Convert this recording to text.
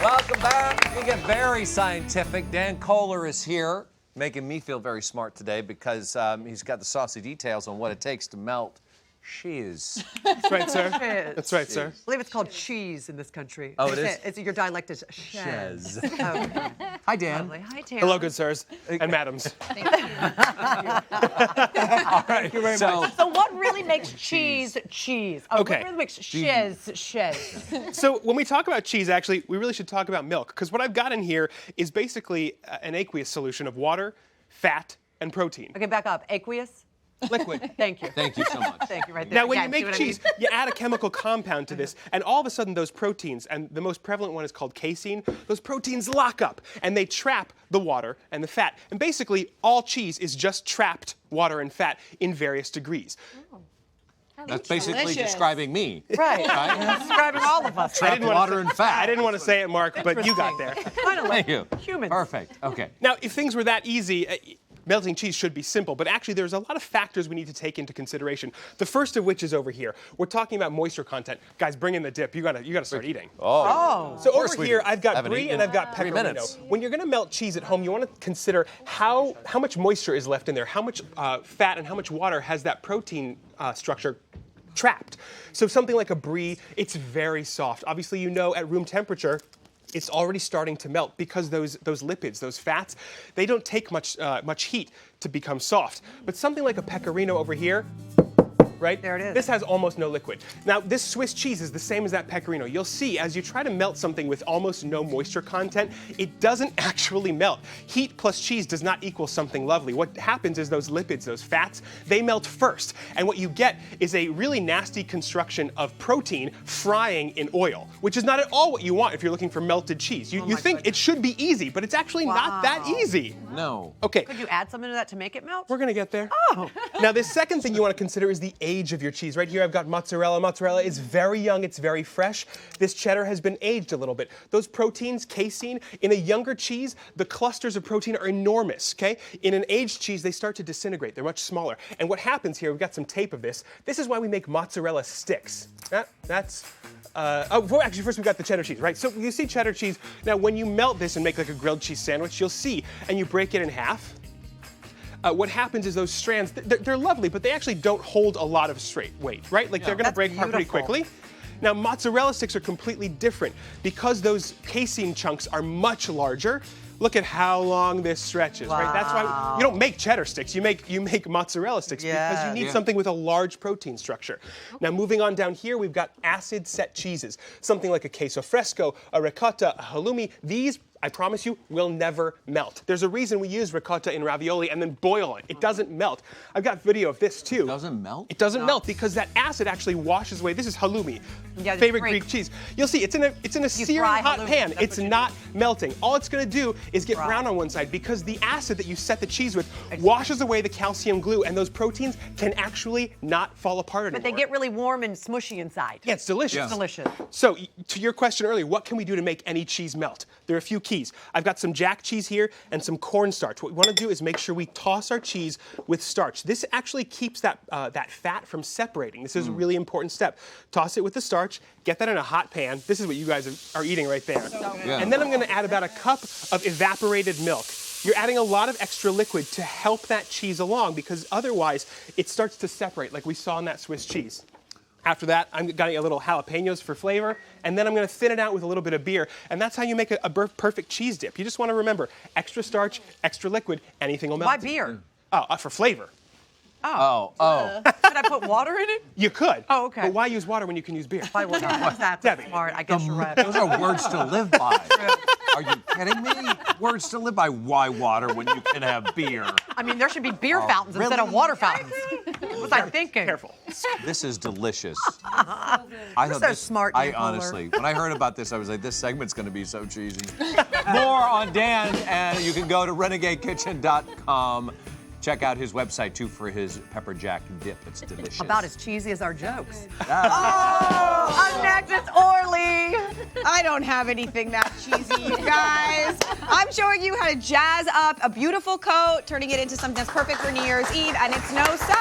Welcome back. We get very scientific. Dan Kohler is here, making me feel very smart today because he's got the saucy details on what it takes to melt cheese. That's right, sir. Cheese. That's right, sir. I believe it's called cheese in this country. Oh, it is? It's your dialect is shez. Shez. Okay. Hi, Dan. Lovely. Hi, Tam. Hello, good sirs and madams. Thank you. All right. Thank you very much. So what really makes cheese cheese? Oh, Okay. What really makes shez? So when we talk about cheese, actually, we really should talk about milk, because what I've got in here is basically an aqueous solution of water, fat, and protein. Okay, back up. Aqueous? Liquid. Thank you. Thank you so much. Thank you right there. Now, when Yeah, you make see what I cheese, mean? you add a chemical compound to this, and all of a sudden those proteins, and the most prevalent one is called casein, those proteins lock up, and they trap the water and the fat. And basically, all cheese is just trapped water and fat in various degrees. That's basically delicious. describing me. Right. Describing all of us. Trapped water and fat. I didn't want to say it, Mark, but you got there. Kind of like Thank you. humans. Perfect. Okay. Now, if things were that easy, melting cheese should be simple, but actually there's a lot of factors we need to take into consideration. The first of which is over here. We're talking about moisture content. Guys, bring in the dip. You gotta start eating. Oh. So course over we here, do. I've got Haven't brie eaten and in I've got 3 pecorino. minutes. When you're gonna melt cheese at home, you want to consider how much moisture is left in there, how much fat and how much water has that protein structure trapped. So something like a brie, it's very soft. Obviously, you know at room temperature, it's already starting to melt because those lipids, those fats, they don't take much heat to become soft. But something like a pecorino over here, right? There it is. This has almost no liquid. Now, this Swiss cheese is the same as that pecorino. You'll see as you try to melt something with almost no moisture content, it doesn't actually melt. Heat plus cheese does not equal something lovely. What happens is those lipids, those fats, they melt first. And what you get is a really nasty construction of protein frying in oil, which is not at all what you want if you're looking for melted cheese. You think it should be easy, but it's actually not that easy. No. Okay. Could you add something to that to make it melt? We're gonna get there. Oh. Now, the second thing you want to consider is the age of your cheese. Right here, I've got mozzarella. Mozzarella is very young, it's very fresh. This cheddar has been aged a little bit. Those proteins, casein, in a younger cheese, the clusters of protein are enormous, okay? In an aged cheese, they start to disintegrate. They're much smaller. And what happens here, we've got some tape of this. This is why we make mozzarella sticks. Actually, first we've got the cheddar cheese, right? So you see cheddar cheese. Now, when you melt this and make like a grilled cheese sandwich, you'll see, and you break it in half, what happens is those strands, they're lovely, but they actually don't hold a lot of straight weight, right? Like they're gonna That's break apart pretty beautiful. quickly. Now, mozzarella sticks are completely different. Because those casein chunks are much larger, look at how long this stretches, right? That's why you don't make cheddar sticks, you make mozzarella sticks because you need something with a large protein structure. Now, moving on down here, we've got acid set cheeses. Something like a queso fresco, a ricotta, a halloumi. These, I promise you, will never melt. There's a reason we use ricotta in ravioli and then boil it. It doesn't melt. I've got video of this too. It doesn't melt? It doesn't melt because that acid actually washes away. This is halloumi, Yeah, favorite Greek. Greek cheese. You'll see it's in a searing fry hot halloumi. pan. That's It's what you not melting. All it's going to do is get brown on one side because the acid that you set the cheese with washes away the calcium glue, and those proteins can actually not fall apart anymore. But they get really warm and smushy inside. Yeah, it's delicious. Yeah. Delicious. So, to your question earlier, what can we do to make any cheese melt? There are a few keys. I've got some jack cheese here and some cornstarch. What we want to do is make sure we toss our cheese with starch. This actually keeps that fat from separating. This is a really important step. Toss it with the starch, get that in a hot pan. This is what you guys are eating right there. Yeah. And then I'm going to add about a cup of evaporated milk. You're adding a lot of extra liquid to help that cheese along because otherwise it starts to separate like we saw in that Swiss cheese. After that, I'm gonna get a little jalapenos for flavor, and then I'm gonna thin it out with a little bit of beer, and that's how you make a perfect cheese dip. You just wanna remember, extra starch, extra liquid, anything will melt. Why beer? Oh, for flavor. Oh. Could I put water in it? You could. Oh, okay. But why use water when you can use beer? Why would not? That's Debbie. smart. I guess you're right. Those are words to live by. Are you kidding me? Words to live by. Why water when you can have beer? I mean, there should be beer fountains instead of really? water fountains. What was I thinking? Careful. This is delicious. I You're thought so this, smart, I Dan Kohler. honestly, when I heard about this, I was like, this segment's going to be so cheesy. More on Dan, and you can go to renegadekitchen.com. Check out his website, too, for his pepper jack dip. It's delicious. About as cheesy as our jokes. Oh, Up next, it's Orly. I don't have anything that cheesy, you guys. I'm showing you how to jazz up a beautiful coat, turning it into something that's perfect for New Year's Eve, and it's no so.